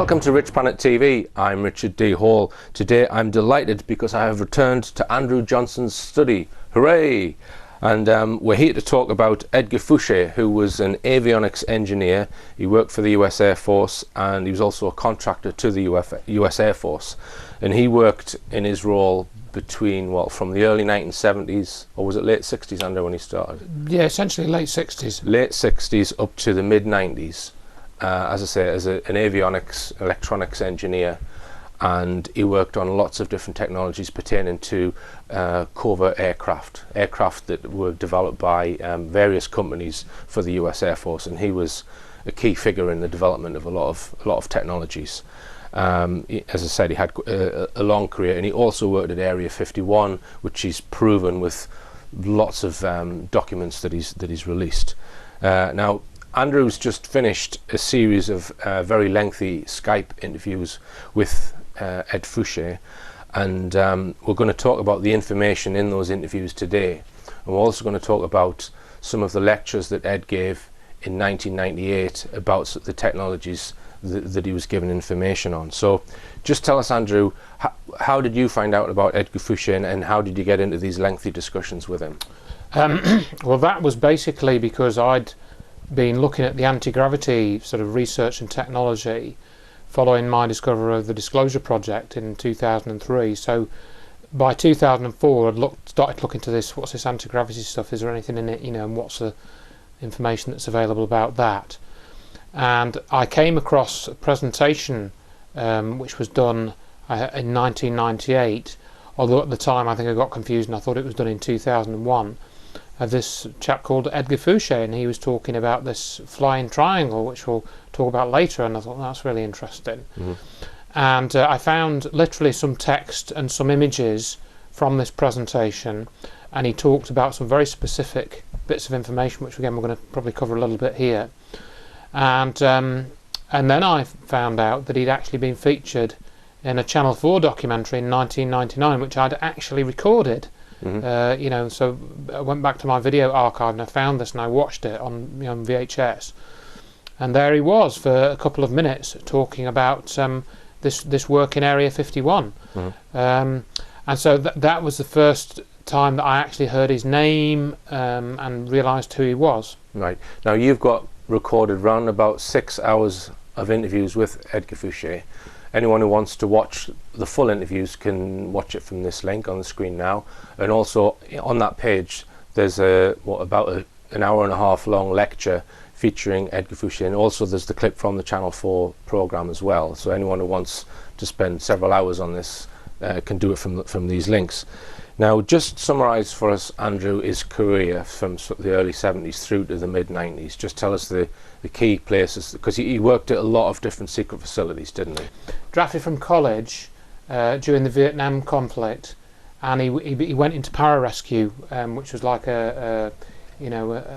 Welcome to Rich Planet TV. I'm Richard D. Hall. Today I'm delighted because I have returned to Andrew Johnson's study. Hooray! And we're here to talk about Ed Fouche, who was an avionics engineer. He worked for the US Air Force and he was also a contractor to the US Air Force. And he worked in his role between, well, from the early 1970s, or was it late 60s, Andrew, when he started? Yeah, essentially late 60s. Late 60s up to the mid 90s. As I say, as an avionics, electronics engineer, and he worked on lots of different technologies pertaining to covert aircraft that were developed by various companies for the US Air Force, and he was a key figure in the development of a lot of technologies. As I said, he had a long career, and he also worked at Area 51, which he's proven with lots of documents that he's released. Now, Andrew's just finished a series of very lengthy Skype interviews with Ed Fouche, and we're going to talk about the information in those interviews today. And we're also going to talk about some of the lectures that Ed gave in 1998 about the technologies that he was given information on. So just tell us, Andrew, how did you find out about Ed Fouche, and how did you get into these lengthy discussions with him? Well, that was basically because I'd been looking at the anti-gravity sort of research and technology following my discovery of the Disclosure Project in 2003. So by 2004 I'd started looking to this, what's this anti-gravity stuff, is there anything in it, and what's the information that's available about that. And I came across a presentation which was done in 1998, although at the time I think I got confused and I thought it was done in 2001, of this chap called Ed Fouche, and he was talking about this flying triangle, which we'll talk about later, and I thought that's really interesting. Mm-hmm. And I found literally some text and some images from this presentation, and he talked about some very specific bits of information, which again we're going to probably cover a little bit here. And then I found out that he'd actually been featured in a Channel 4 documentary in 1999, which I'd actually recorded. Mm-hmm. So I went back to my video archive and I found this and I watched it on VHS, and there he was for a couple of minutes talking about this work in Area 51. Mm-hmm. And so that was the first time that I actually heard his name and realised who he was. Right. Now you've got recorded round about 6 hours of interviews with Ed Fouche. Anyone who wants to watch the full interviews can watch it from this link on the screen now, and also on that page there's about an hour and a half long lecture featuring Ed Fouche, and also there's the clip from the Channel 4 program as well. So anyone who wants to spend several hours on this can do it from these links. Now, just summarise for us, Andrew, his career from the early 70s through to the mid 90s. Just tell us the key places, because he worked at a lot of different secret facilities, didn't he? Drafted from college during the Vietnam conflict, and he went into pararescue, which was like a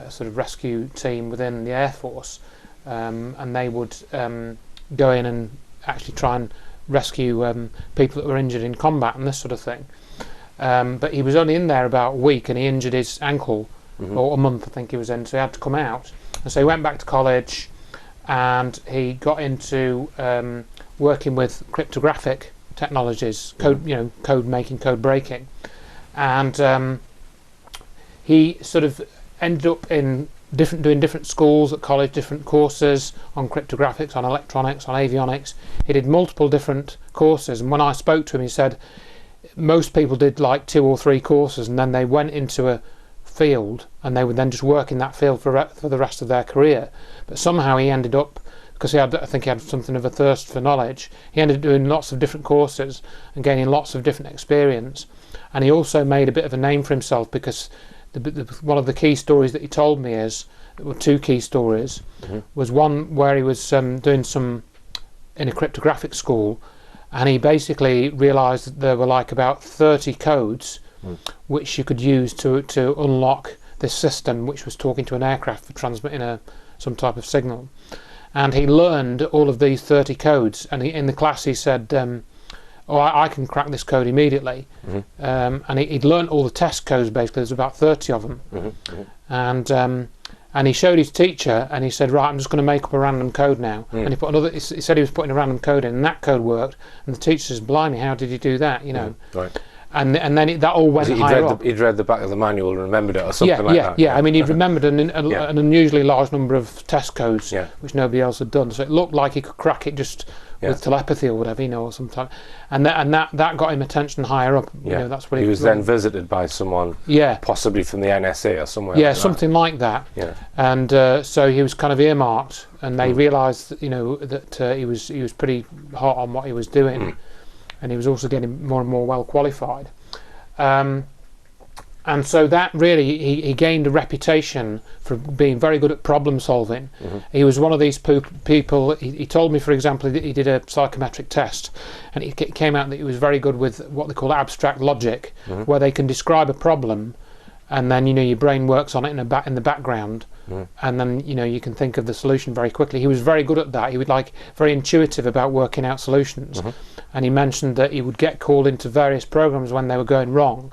sort of rescue team within the Air Force, and they would go in and actually try and rescue people that were injured in combat and this sort of thing. But he was only in there about a week and he injured his ankle, mm-hmm. or a month I think he was in, so he had to come out. And so he went back to college and he got into working with cryptographic technologies, code making, code breaking. And he sort of ended up in doing different schools at college, different courses on cryptographics, on electronics, on avionics. He did multiple different courses, and when I spoke to him he said most people did like 2 or 3 courses and then they went into a field and they would then just work in that field for the rest of their career. But somehow he ended up, because I think he had something of a thirst for knowledge, he ended up doing lots of different courses and gaining lots of different experience. And he also made a bit of a name for himself, because one of the key stories that he told me were 2 key stories. Mm-hmm. Was one where he was doing some in a cryptographic school, and he basically realised that there were like about 30 codes which you could use to unlock this system which was talking to an aircraft for transmitting some type of signal. And he learned all of these 30 codes, and in the class he said, I can crack this code immediately. Mm-hmm. And he'd learned all the test codes basically. There's about 30 of them. Mm-hmm. Mm-hmm. And he showed his teacher, and he said, "Right, I'm just going to make up a random code now." And he put another. He said he was putting a random code in, and that code worked. And the teacher says, "Blimey, how did you do that?" You know. Right. And then that all went higher up. He'd read the back of the manual and remembered it, or something like that. Yeah. I mean, he'd remembered an unusually large number of test codes, which nobody else had done. So it looked like he could crack it just with telepathy or whatever, you know, or something. And that got him attention higher up. You know, that's what he was then visited by someone, possibly from the NSA or somewhere. Yeah, something like that. Yeah. And so he was kind of earmarked, and they realised, you know, that he was pretty hot on what he was doing. And he was also getting more and more well qualified. And so that really, he gained a reputation for being very good at problem solving. He was one of these people, he told me, for example, that he did a psychometric test, and it came out that he was very good with what they call abstract logic, where they can describe a problem, and then, you know, your brain works on it in the background, and then, you know, you can think of the solution very quickly. He was very good at that. He was very intuitive about working out solutions. And he mentioned that he would get called into various programs when they were going wrong,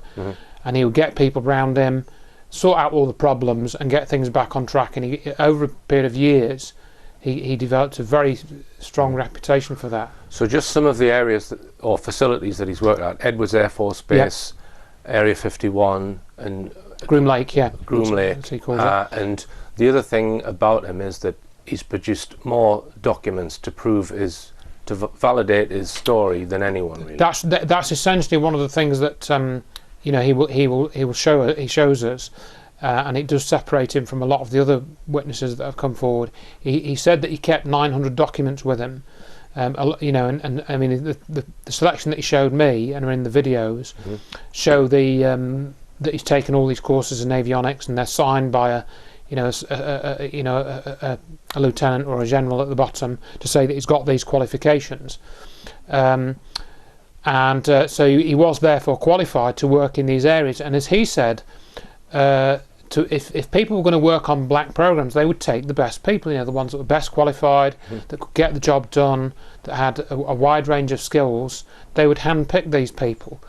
and he would get people around him, sort out all the problems, and get things back on track. And over a period of years, he developed a very strong reputation for that. So just some of the areas or facilities that he's worked at: Edwards Air Force Base, Area 51, and Groom Lake, Groom Lake. As he calls it. And the other thing about him is that he's produced more documents to validate his story than anyone, really. That's essentially one of the things that you know, he shows us, and it does separate him from a lot of the other witnesses that have come forward. He said that he kept 900 documents with him, you know, and I mean the selection that he showed me and are in the videos show that he's taken all these courses in avionics, and they're signed by a lieutenant or a general at the bottom to say that he's got these qualifications. So he was therefore qualified to work in these areas. And as he said, if people were going to work on black programs, they would take the best people, you know, the ones that were best qualified, that could get the job done, that had a wide range of skills. They would handpick these people.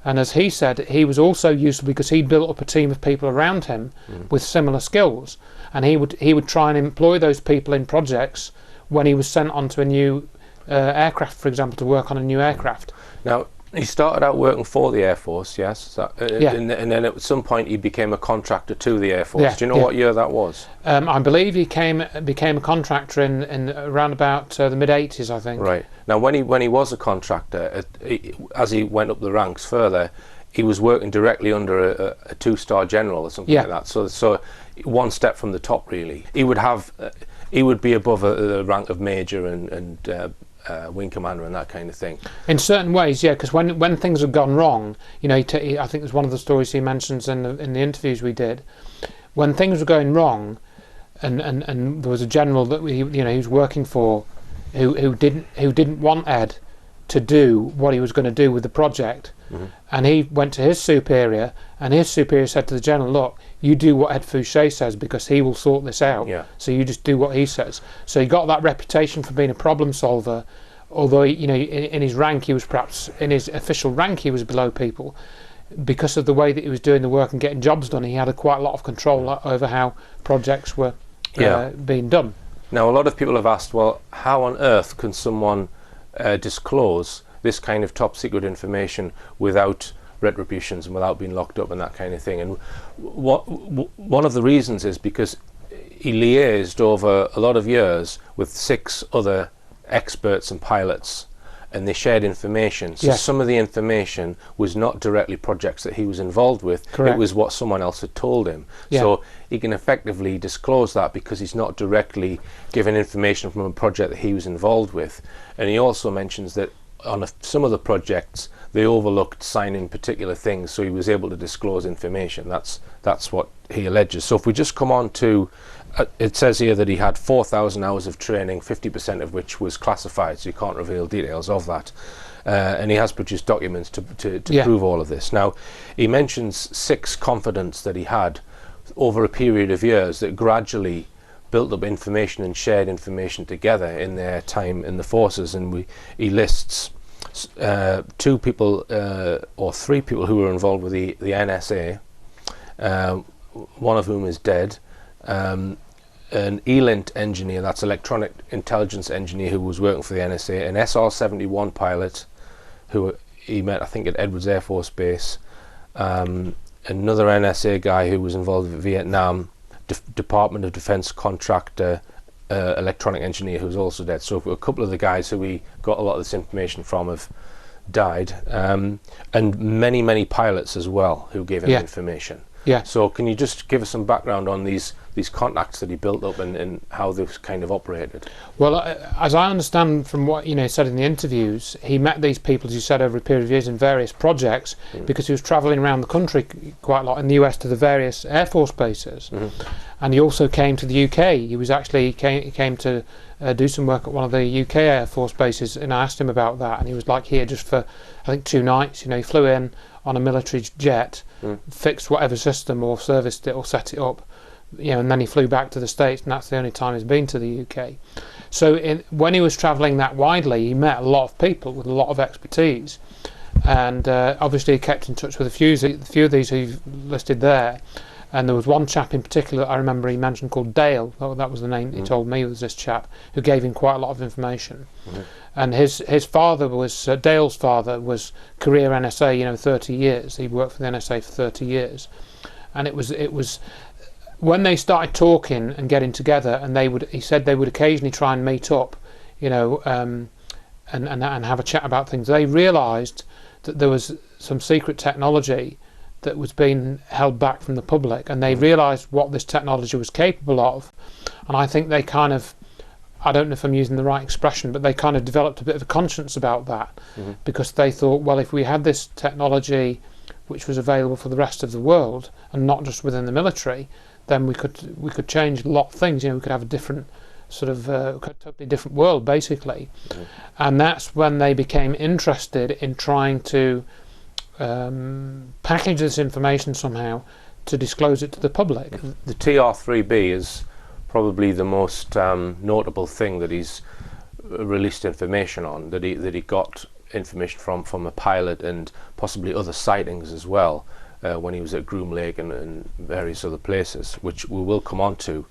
And as he said, he was also useful because he built up a team of people around him with similar skills, and he would try and employ those people in projects when he was sent onto a new aircraft, for example, to work on a new aircraft. Now, he started out working for the Air Force, yes, and then at some point he became a contractor to the Air Force. Do you know what year that was? I believe he became a contractor in around about the mid-80s, I think. Right. Now, when he was a contractor, as he went up the ranks further, he was working directly under a two-star general or something like that. So one step from the top, really. He would be above the rank of major and wing commander and that kind of thing. In certain ways, yeah, because when things have gone wrong, you know, I think it's one of the stories he mentions in the interviews we did. When things were going wrong, and there was a general that he was working for, who didn't want Ed to do what he was going to do with the project, and he went to his superior, and his superior said to the general, "Look, you do what Ed Fouche says because he will sort this out. So you just do what he says." So he got that reputation for being a problem solver, although in his rank he was perhaps, in his official rank he was below people. Because of the way that he was doing the work and getting jobs done, he had quite a lot of control over how projects were being done. Now, a lot of people have asked, well, how on earth can someone disclose this kind of top secret information without retributions and without being locked up and that kind of thing? And one of the reasons is because he liaised over a lot of years with 6 other experts and pilots, and they shared information. So some of the information was not directly projects that he was involved with. Correct. It was what someone else had told him. So he can effectively disclose that because he's not directly given information from a project that he was involved with. And he also mentions that on some of the projects they overlooked signing particular things, so he was able to disclose information. That's what he alleges. So if we just come on to it says here that he had 4,000 hours of training, 50% of which was classified, so you can't reveal details of that. And he has produced documents to prove all of this. Now, he mentions 6 confidants that he had over a period of years that gradually built up information and shared information together in their time in the forces. And he lists 2 people or 3 people who were involved with the NSA, one of whom is dead. an ELINT engineer, that's electronic intelligence engineer, who was working for the NSA, an SR-71 pilot who he met, I think, at Edwards Air Force Base, another NSA guy who was involved with Vietnam, Department of Defense contractor, electronic engineer, who's also dead. So a couple of the guys who we got a lot of this information from have died, and many pilots as well who gave him information. Yeah. So can you just give us some background on these contacts that he built up and how they've kind of operated? Well, as I understand from what said in the interviews, he met these people, as you said, over a period of years in various projects, because he was travelling around the country quite a lot in the US to the various Air Force bases. And he also came to the UK. He was actually came to do some work at one of the UK Air Force bases, and I asked him about that, and he was like here just for I think 2 nights. He flew in on a military jet, fixed whatever system or serviced it or set it up, and then he flew back to the States, and that's the only time he's been to the UK. So when he was travelling that widely, he met a lot of people with a lot of expertise, and obviously he kept in touch with a few of these who you've listed there. And there was one chap in particular I remember he mentioned called Dale. That was the name he told me, was this chap, who gave him quite a lot of information. And his father was, Dale's father was career NSA, 30 years. He worked for the NSA for 30 years. And it was when they started talking and getting together, and he said they would occasionally try and meet up, and have a chat about things. They realised that there was some secret technology that was being held back from the public, and they realised what this technology was capable of. And I think they kind of, I don't know if I'm using the right expression, but they kind of developed a bit of a conscience about that, because they thought, well, if we had this technology which was available for the rest of the world and not just within the military, then we could change a lot of things. We could have a different sort of totally different world, basically. And that's when they became interested in trying to package this information somehow to disclose it to the public. The TR-3B is probably the most notable thing that he's released information on, that he got information from a pilot and possibly other sightings as well, when he was at Groom Lake and various other places, which we will come on to.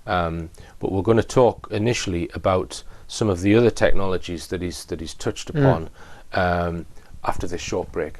But we're going to talk initially about some of the other technologies that he's touched upon after this short break.